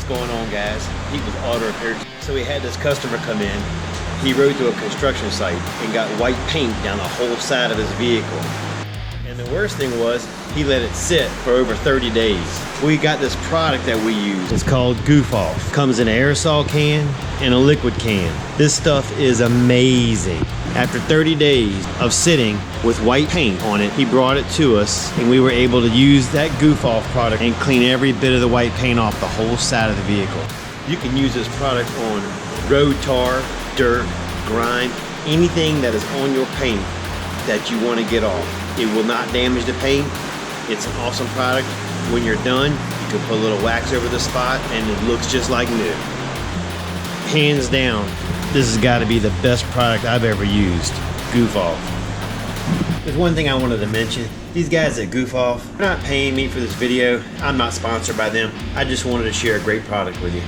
what's going on, guys. He was auto repaired. So we had this customer come in. He rode to a construction site and got white paint down the whole side of his vehicle. And the worst thing was, he let it sit for over 30 days. We got this product that we use. It's called Goof Off. Comes in an aerosol can and a liquid can. This stuff is amazing. After 30 days of sitting with white paint on it, he brought it to us and we were able to use that Goof Off product and clean every bit of the white paint off the whole side of the vehicle. You can use this product on road tar, dirt, grime, anything that is on your paint that you want to get off. It will not damage the paint. It's an awesome product. When you're done, you can put a little wax over the spot and it looks just like new. Hands down, this has got to be the best product I've ever used. Goof Off. There's one thing I wanted to mention. These guys at Goof Off, they're not paying me for this video. I'm not sponsored by them. I just wanted to share a great product with you.